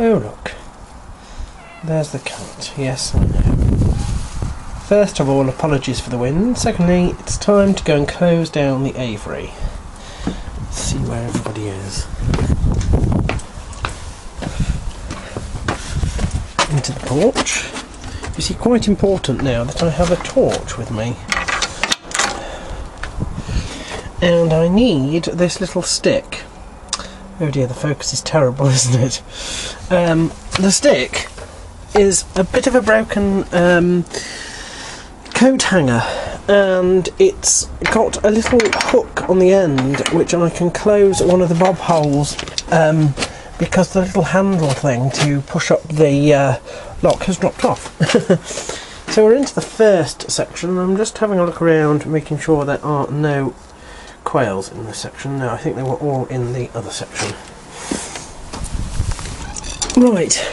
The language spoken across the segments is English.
Oh look, there's the cat. Yes, I know. First of all, apologies for the wind. Secondly, it's time to go and close down the aviary. See where everybody is. Into the porch. You see, quite important now that I have a torch with me. And I need this little stick. Oh dear, the focus is terrible, isn't it? The stick is a bit of a broken coat hanger, and it's got a little hook on the end which I can close one of the bob holes because the little handle thing to push up the lock has dropped off. So we're into the first section. I'm just having a look around, making sure there are no quails in this section. No, I think they were all in the other section. Right,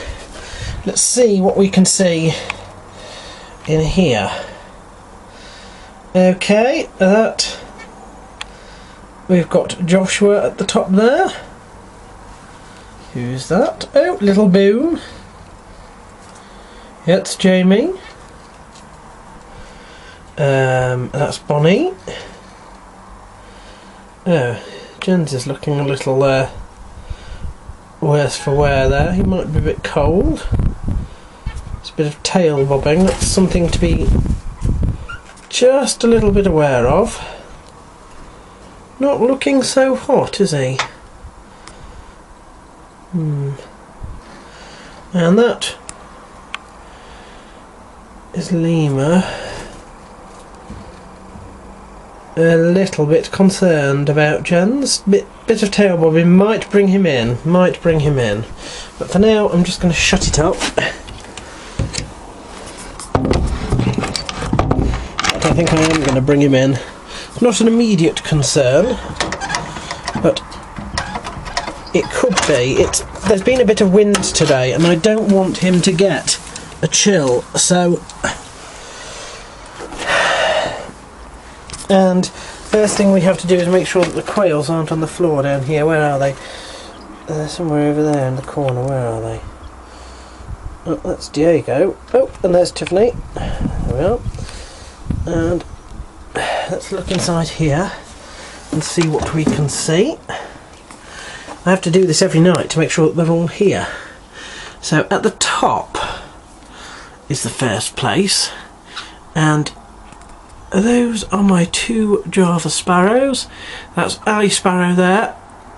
let's see what we can see in here. Okay, that we've got Joshua at the top there. Who's that? Oh, little Boone. That's Jamie. That's Bonnie. Oh, Jens is looking a little worse for wear there. He might be a bit cold. It's a bit of tail bobbing. That's something to be just a little bit aware of. Not looking so hot, is he? And that is Lima. A little bit concerned about Jens. Bit of tail bobbing might bring him in. But for now, I'm just going to shut it up. I think I am going to bring him in. It's not an immediate concern, but it could be. There's been a bit of wind today, and I don't want him to get a chill. So. And first thing we have to do is make sure that the quails aren't on the floor down here. Where are they? They're somewhere over there in the corner. Where are they? Oh, that's Diego. Oh, and there's Tiffany. There we are. And let's look inside here and see what we can see. I have to do this every night to make sure that they're all here. So at the top is the first place, and those are my two Java sparrows. That's Ali Sparrow there,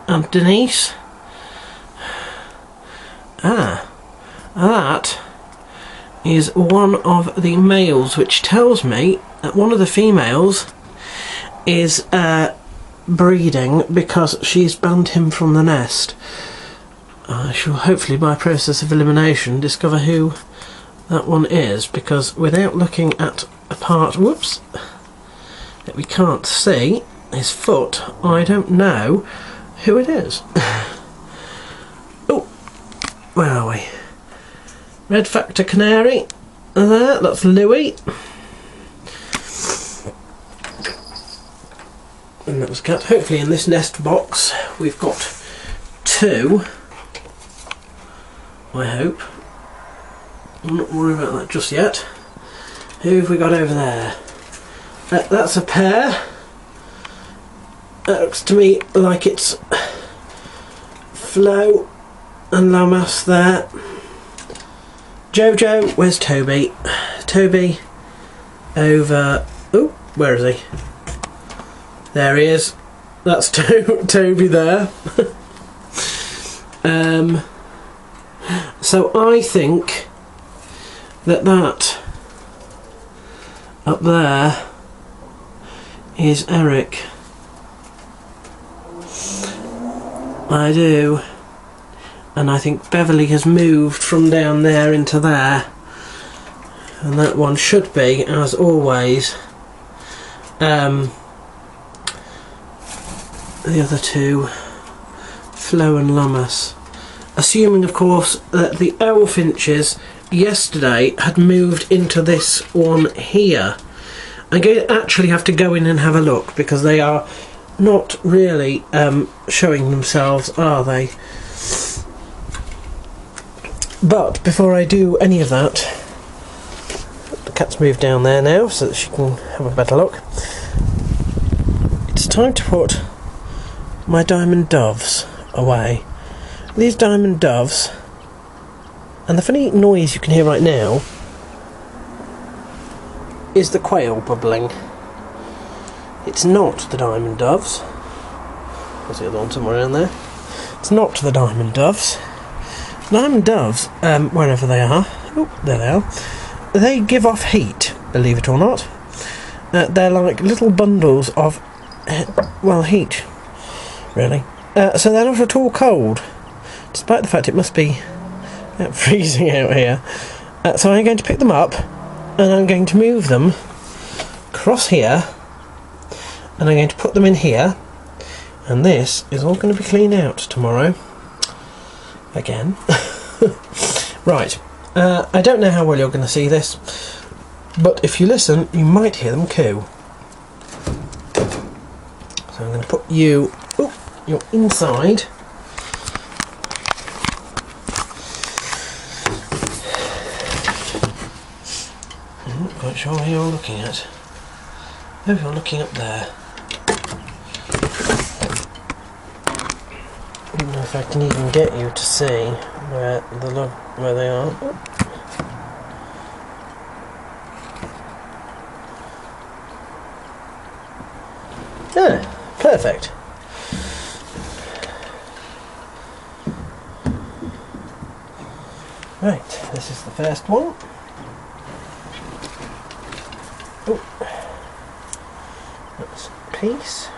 and Denise. That is one of the males, which tells me that one of the females is breeding because she's banned him from the nest. I shall hopefully, by process of elimination, discover who that one is, because without looking at a part, whoops, that we can't see, his foot, I don't know who it is. Oh, where are we? Red Factor Canary, there, that's Louis. And that was cat. Hopefully in this nest box we've got two, I hope. I'm not worried about that just yet. Who have we got over there? That's a pair. That looks to me like it's Flo and Lamas there. Jojo, where's Toby? Toby over... Oh, where is he? There he is. That's Toby there. So I think that up there is Eric. I do. And I think Beverly has moved from down there into there. And that one should be, as always, the other two, Flo and Lamas. Assuming, of course, that the owl finches yesterday had moved into this one here. I'm going to actually have to go in and have a look, because they are not really showing themselves, are they? But before I do any of that, the cat's moved down there now so that she can have a better look. It's time to put my diamond doves away. These diamond doves, and the funny noise you can hear right now is the quail bubbling. It's not the diamond doves. There's the other one somewhere in there. It's not the diamond doves. Diamond doves, wherever they are, oh, there they are, they give off heat, believe it or not. They're like little bundles of, well, heat, really. So they're not at all cold, despite the fact it must be freezing out here. So I'm going to pick them up, and I'm going to move them across here, and I'm going to put them in here, and this is all going to be cleaned out tomorrow. Again. Right, I don't know how well you're going to see this, but if you listen you might hear them coo. So I'm going to put you, you're inside. I'm not quite sure where you're looking at. Oh, you're looking up there. I don't know if I can even get you to see where they are. Ah, perfect. Right, this is the first one. Oh, that's Peace.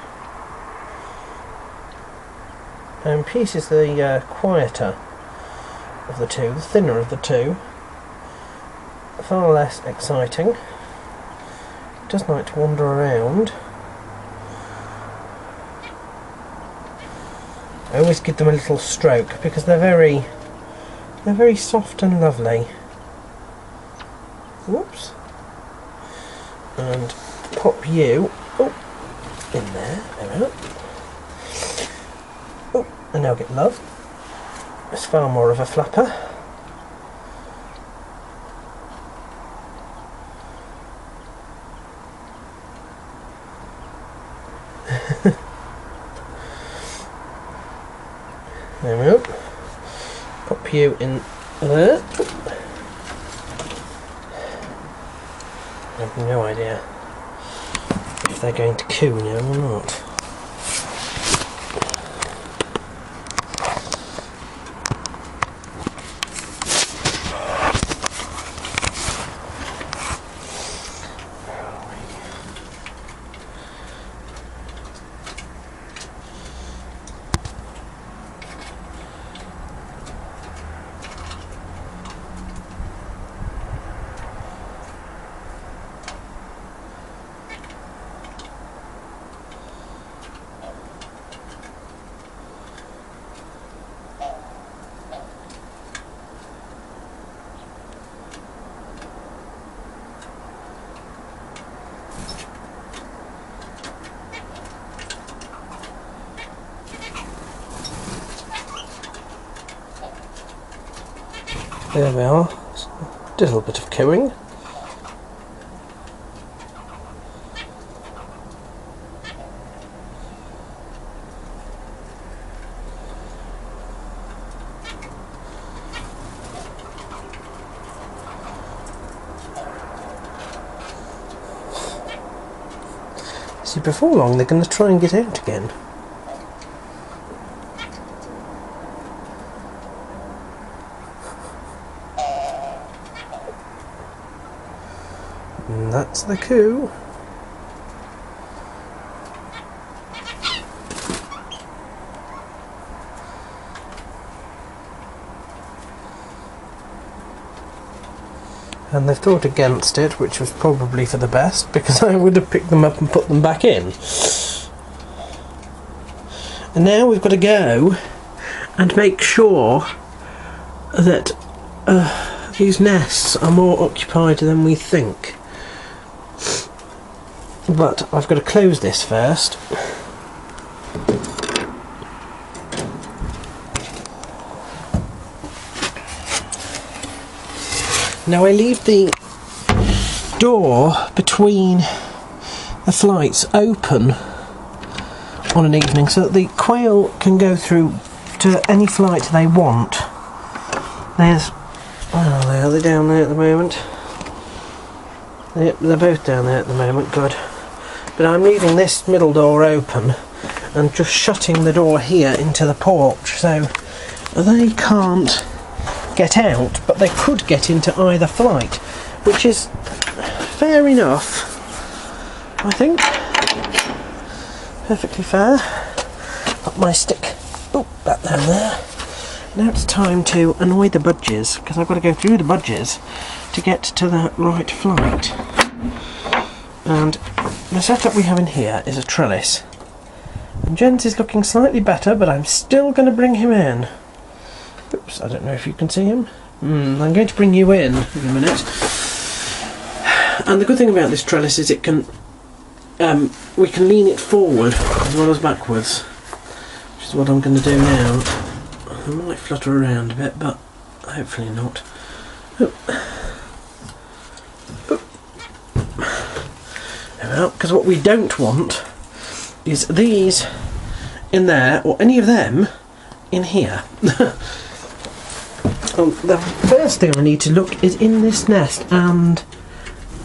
And Peace is the quieter of the two, the thinner of the two, far less exciting, doesn't like to wander around. I always give them a little stroke because they're very soft and lovely. Whoops. And pop you in there, there we are. And now get Love. It's far more of a flapper. There we go. Pop you in there. I have no idea if they're going to coo now or not. There we are, a little bit of cooing. See, before long they're going to try and get out again. And that's the coo. And they've thought against it, which was probably for the best, because I would have picked them up and put them back in. And now we've got to go and make sure that these nests are more occupied than we think. But I've got to close this first. Now I leave the door between the flights open on an evening so that the quail can go through to any flight they want. There's... where are they? Are they down there at the moment? Yep, they're both down there at the moment, good. But I'm leaving this middle door open and just shutting the door here into the porch, so they can't get out, but they could get into either flight, which is fair enough, I think. Perfectly fair. Up my stick. Oh, back down there. Now it's time to annoy the budgies, because I've got to go through the budgies to get to the right flight. And the setup we have in here is a trellis. And Jens is looking slightly better, but I'm still going to bring him in. Oops, I don't know if you can see him. I'm going to bring you in a minute. And the good thing about this trellis is it can... we can lean it forward as well as backwards, which is what I'm going to do now. I might flutter around a bit, but hopefully not. Oh. Oh. There we are, because what we don't want is these in there, or any of them in here. The first thing I need to look is in this nest, and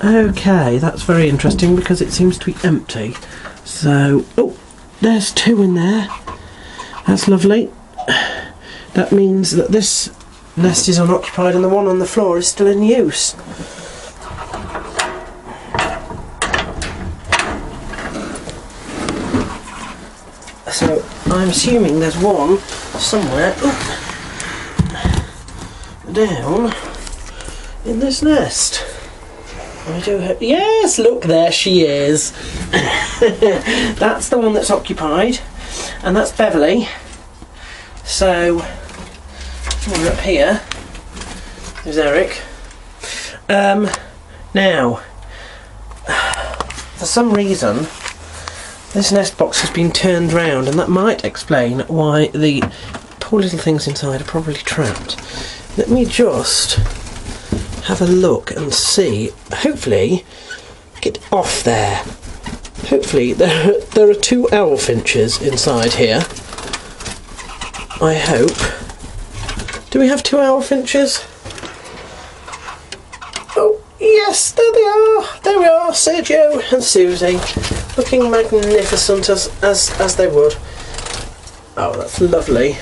okay, that's very interesting because it seems to be empty. So, oh, there's two in there. That's lovely. That means that this nest is unoccupied and the one on the floor is still in use. So I'm assuming there's one somewhere down in this nest. I do hope. Yes, look, there she is. That's the one that's occupied, and that's Beverly. So we're up here. There's Eric. Now, for some reason, this nest box has been turned round, and that might explain why the poor little things inside are probably trapped. Let me just have a look and see. Hopefully, get off there. Hopefully, there are two owl finches inside here. I hope. Do we have two owl finches? Oh, yes, there they are. There we are, Sergio and Susie, looking magnificent as they would. Oh, that's lovely.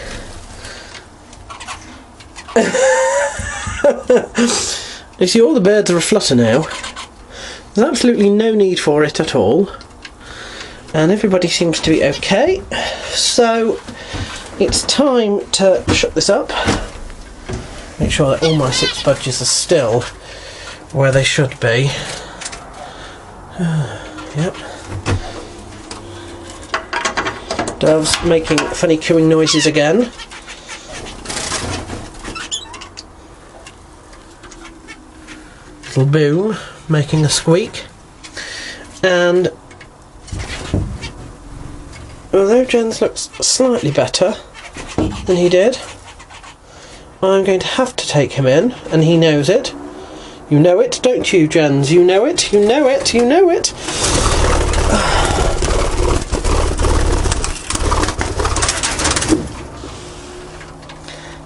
You see, all the birds are aflutter now. There's absolutely no need for it at all, and everybody seems to be okay. So it's time to shut this up. Make sure that all my 6 budgies are still where they should be. Yep. Doves making funny cooing noises again. Little Boo making a squeak. And although Jens looks slightly better than he did, I'm going to have to take him in, and he knows it. You know it, don't you, Jens? You know it, you know it, you know it.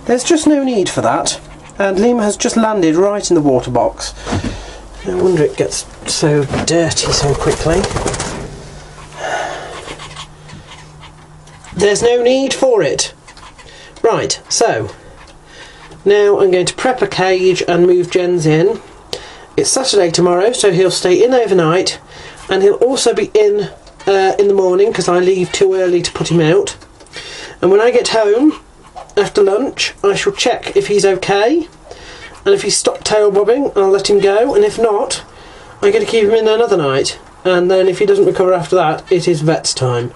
There's just no need for that. And Lima has just landed right in the water box. No wonder it gets so dirty so quickly. There's no need for it. Right, so now I'm going to prep a cage and move Jens in. It's Saturday tomorrow, so he'll stay in overnight, and he'll also be in the morning because I leave too early to put him out. And when I get home after lunch, I shall check if he's okay, and if he's stopped tail bobbing, I'll let him go, and if not, I'm going to keep him in another night, and then if he doesn't recover after that, it is vet's time.